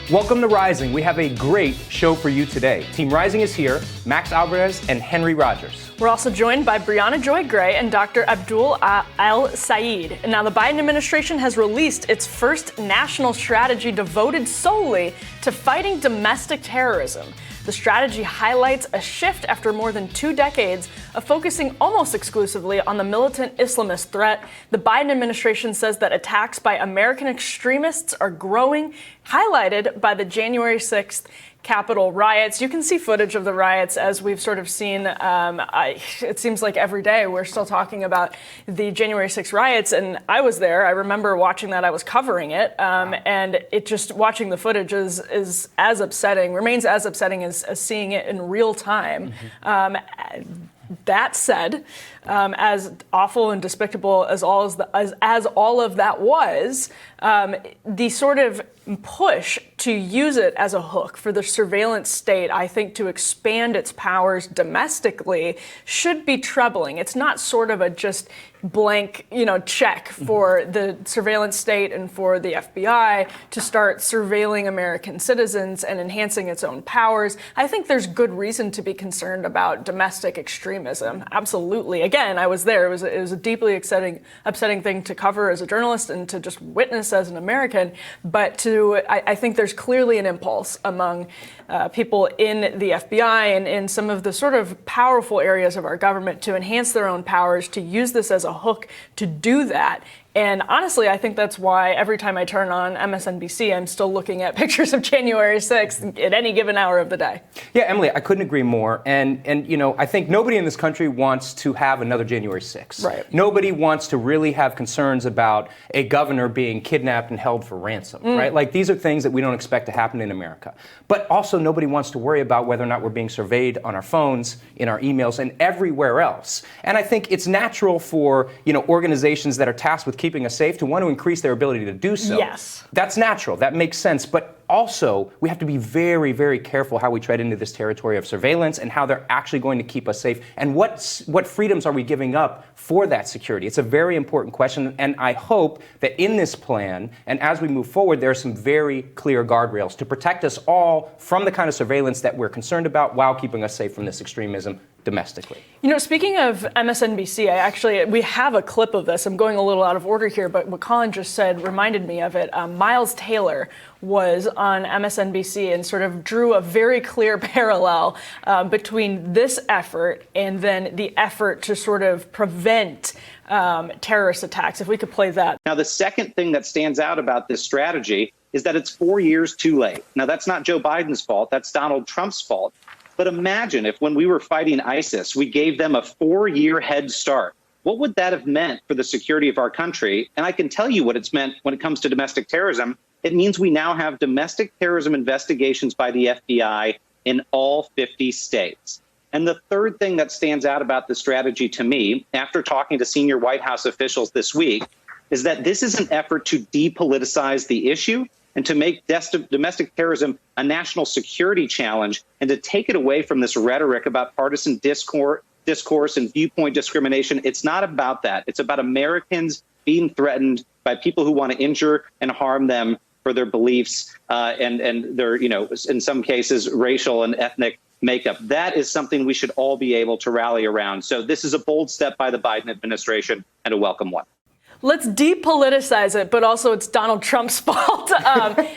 Welcome to Rising. We have a great show for you today. Team Rising is here, Max Alvarez and Henry Rogers. We're also joined by Brianna Joy Gray and Dr. Abdul Al-Sayed. And now the Biden administration has released its first national strategy devoted solely to fighting domestic terrorism. The strategy highlights a shift after more than 2 decades of focusing almost exclusively on the militant Islamist threat. The Biden administration says that attacks by American extremists are growing, highlighted by the January 6th Capitol riots. You can see footage of the riots as we've sort of seen. It seems like every day we're still talking about the January 6th riots, and I was there. I remember watching that. I was covering it, and it just watching the footage is as upsetting, remains as upsetting as seeing it in real time. That said, as awful and despicable as all of that was, the sort of push to use it as a hook for the surveillance state, I think, to expand its powers domestically should be troubling. It's not sort of a just blank, check for the surveillance state and for the FBI to start surveilling American citizens and enhancing its own powers. I think there's good reason to be concerned about domestic extremism. Absolutely. Again, I was there. It was a deeply upsetting thing to cover as a journalist and to just witness as an American. But I think there's clearly an impulse among people in the FBI and in some of the sort of powerful areas of our government to enhance their own powers, to use this as a hook to do that. And honestly, I think that's why every time I turn on MSNBC, I'm still looking at pictures of January 6th at any given hour of the day. Yeah, Emily, I couldn't agree more. And I think nobody in this country wants to have another January 6th. Right. Nobody wants to really have concerns about a governor being kidnapped and held for ransom, right? Like, these are things that we don't expect to happen in America. But also, nobody wants to worry about whether or not we're being surveyed on our phones, in our emails, and everywhere else. And I think it's natural for, organizations that are tasked with keeping us safe to want to increase their ability to do so. Yes. That's natural. That makes sense. But also, we have to be very, very careful how we tread into this territory of surveillance and how they're actually going to keep us safe. And what freedoms are we giving up for that security? It's a very important question. And I hope that in this plan, and as we move forward, there are some very clear guardrails to protect us all from the kind of surveillance that we're concerned about while keeping us safe from this extremism domestically. Speaking of MSNBC, we have a clip of this. I'm going a little out of order here, but what Colin just said reminded me of it. Miles Taylor was on MSNBC and sort of drew a very clear parallel between this effort and then the effort to sort of prevent terrorist attacks. If we could play that. Now, the second thing that stands out about this strategy is that it's 4 years too late. Now, that's not Joe Biden's fault. That's Donald Trump's fault. But imagine if when we were fighting ISIS, we gave them a 4-year head start. What would that have meant for the security of our country? And I can tell you what it's meant when it comes to domestic terrorism. It means we now have domestic terrorism investigations by the FBI in all 50 states. And the third thing that stands out about this strategy to me, after talking to senior White House officials this week, is that this is an effort to depoliticize the issue and to make domestic terrorism a national security challenge and to take it away from this rhetoric about partisan discourse and viewpoint discrimination. It's not about that. It's about Americans being threatened by people who want to injure and harm them for their beliefs and their, in some cases, racial and ethnic makeup. That is something we should all be able to rally around. So this is a bold step by the Biden administration and a welcome one. Let's depoliticize it, but also it's Donald Trump's fault.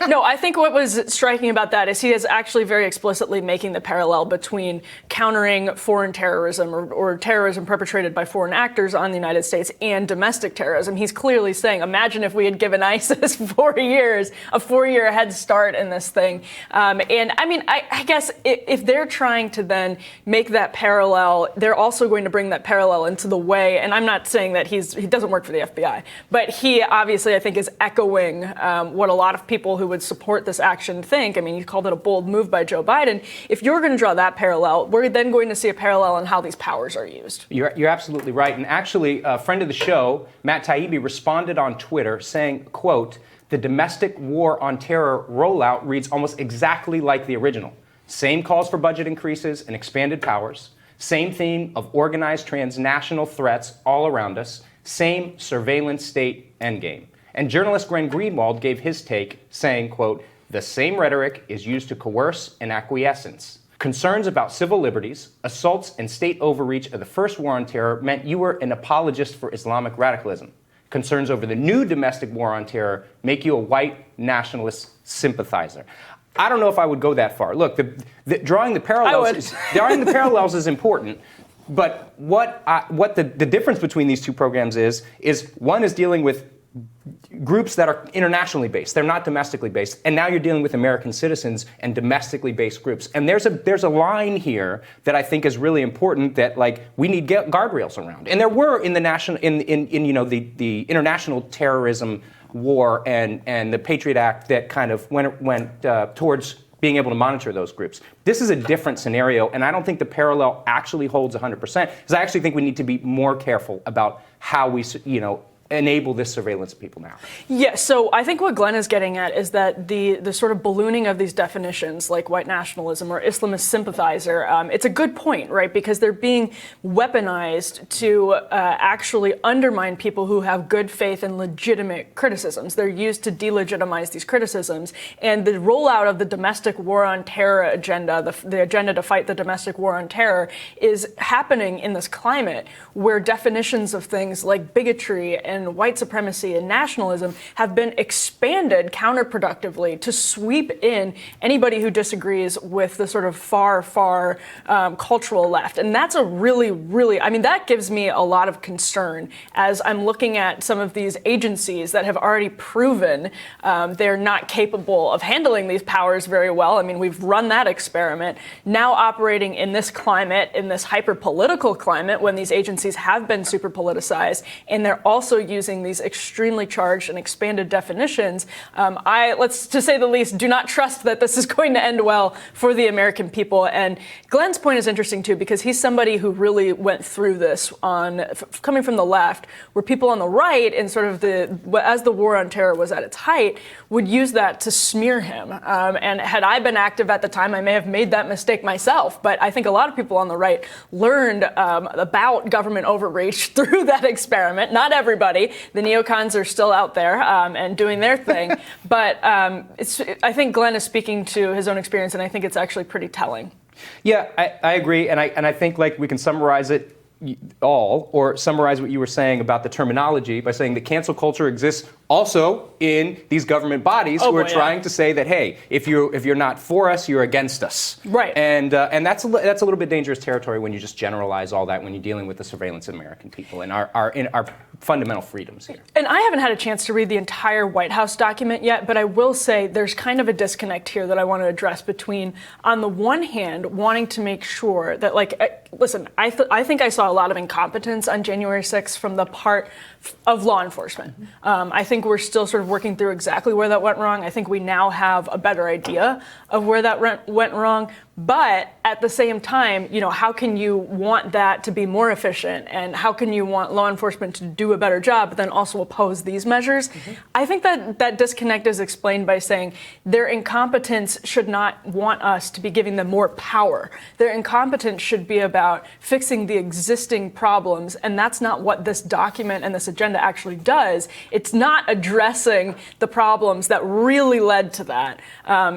No, I think what was striking about that is he is actually very explicitly making the parallel between countering foreign terrorism or terrorism perpetrated by foreign actors on the United States and domestic terrorism. He's clearly saying, imagine if we had given ISIS 4 years, a 4-year head start in this thing. And I mean, I guess if they're trying to then make that parallel, they're also going to bring that parallel into the way, and I'm not saying that he doesn't work for the FBI. But he obviously, I think, is echoing what a lot of people who would support this action think. I mean, he called it a bold move by Joe Biden. If you're going to draw that parallel, we're then going to see a parallel in how these powers are used. You're absolutely right. And actually, a friend of the show, Matt Taibbi, responded on Twitter saying, quote, "The domestic war on terror rollout reads almost exactly like the original. Same calls for budget increases and expanded powers. Same theme of organized transnational threats all around us. Same surveillance state endgame." And journalist Glenn Greenwald gave his take, saying, quote, The same rhetoric is used to coerce and acquiescence. Concerns about civil liberties, assaults, and state overreach of the first war on terror meant you were an apologist for Islamic radicalism. Concerns over the new domestic war on terror make you a white nationalist sympathizer. I don't know if I would go that far. Look, drawing the parallels is important. But what the difference between these two programs is one is dealing with groups that are internationally based. They're not domestically based. And now you're dealing with American citizens and domestically based groups. And there's a line here that I think is really important that we need guardrails around. And there were in the the international terrorism war and the Patriot Act that kind of went towards being able to monitor those groups. This is a different scenario, and I don't think the parallel actually holds 100%, because I actually think we need to be more careful about how we, enable this surveillance of people now. Yeah, so I think what Glenn is getting at is that the sort of ballooning of these definitions, like white nationalism or Islamist sympathizer, it's a good point, right? Because they're being weaponized to actually undermine people who have good faith and legitimate criticisms. They're used to delegitimize these criticisms. And the rollout of the domestic war on terror agenda, the agenda to fight the domestic war on terror, is happening in this climate where definitions of things like bigotry and white supremacy and nationalism have been expanded counterproductively to sweep in anybody who disagrees with the sort of far cultural left. And that's a really, that gives me a lot of concern as I'm looking at some of these agencies that have already proven they're not capable of handling these powers very well. I mean, we've run that experiment. Now operating in this climate, in this hyper-political climate, when these agencies have been super politicized, and they're also using these extremely charged and expanded definitions, let's, to say the least, do not trust that this is going to end well for the American people. And Glenn's point is interesting, too, because he's somebody who really went through this coming from the left, where people on the right, in sort of as the war on terror was at its height, would use that to smear him. And had I been active at the time, I may have made that mistake myself. But I think a lot of people on the right learned about government overreach through that experiment. Not everybody. The neocons are still out there and doing their thing. But I think Glenn is speaking to his own experience, and I think it's actually pretty telling. Yeah, I agree. And I think we can summarize it all, or summarize what you were saying about the terminology by saying that cancel culture exists also in these government bodies who are trying to say that, hey, if you're not for us, you're against us. Right. And that's a little bit dangerous territory when you just generalize all that when you're dealing with the surveillance of American people and our fundamental freedoms here. And I haven't had a chance to read the entire White House document yet, but I will say there's kind of a disconnect here that I want to address between, on the one hand, wanting to make sure that, listen, I think I saw a lot of incompetence on January 6th from the part of law enforcement. I think we're still sort of working through exactly where that went wrong. I think we now have a better idea of where that went wrong. But at the same time, how can you want that to be more efficient, and how can you want law enforcement to do a better job, but then also oppose these measures? Mm-hmm. I think that disconnect is explained by saying their incompetence should not want us to be giving them more power. Their incompetence should be about fixing the existing problems, and that's not what this document and this agenda actually does. It's not addressing the problems that really led to that.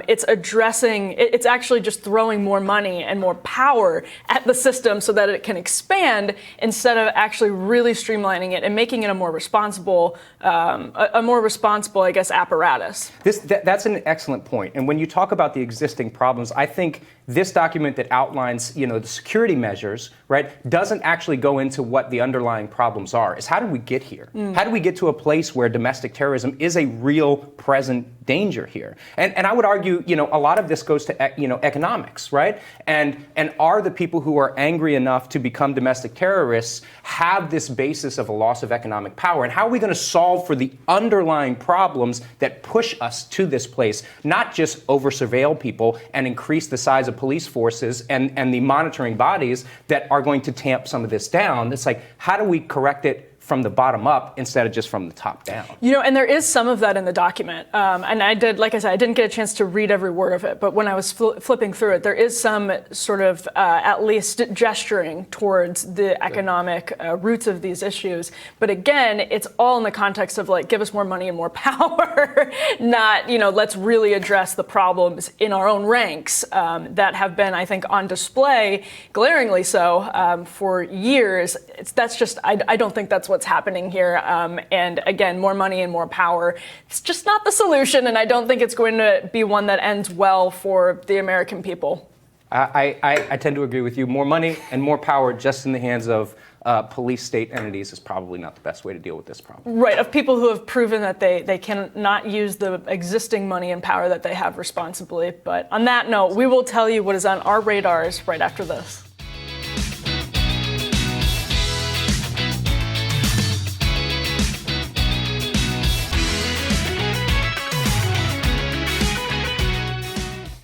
It's actually just throwing more money and more power at the system so that it can expand, instead of actually really streamlining it and making it a more responsible, I guess, apparatus. That's an excellent point. And when you talk about the existing problems, I think this document that outlines, the security measures, right, doesn't actually go into what the underlying problems are. It's how did we get here? How do we get to a place where domestic terrorism is a real present danger here? And I would argue, a lot of this goes to, economics, right? And are the people who are angry enough to become domestic terrorists have this basis of a loss of economic power? And how are we going to solve for the underlying problems that push us to this place, not just over-surveil people and increase the size of police forces and the monitoring bodies that are going to tamp some of this down? It's how do we correct it from the bottom up instead of just from the top down. And there is some of that in the document. And I did, like I said, I didn't get a chance to read every word of it, but when I was flipping through it, there is some sort of at least gesturing towards the economic roots of these issues. But again, it's all in the context of give us more money and more power, not, let's really address the problems in our own ranks that have been, I think, on display, glaringly so, for years. I don't think that's what's happening here. And again, more money and more power. It's just not the solution, and I don't think it's going to be one that ends well for the American people. I tend to agree with you. More money and more power just in the hands of police state entities is probably not the best way to deal with this problem. Right, of people who have proven that they cannot use the existing money and power that they have responsibly. But on that note, we will tell you what is on our radars right after this.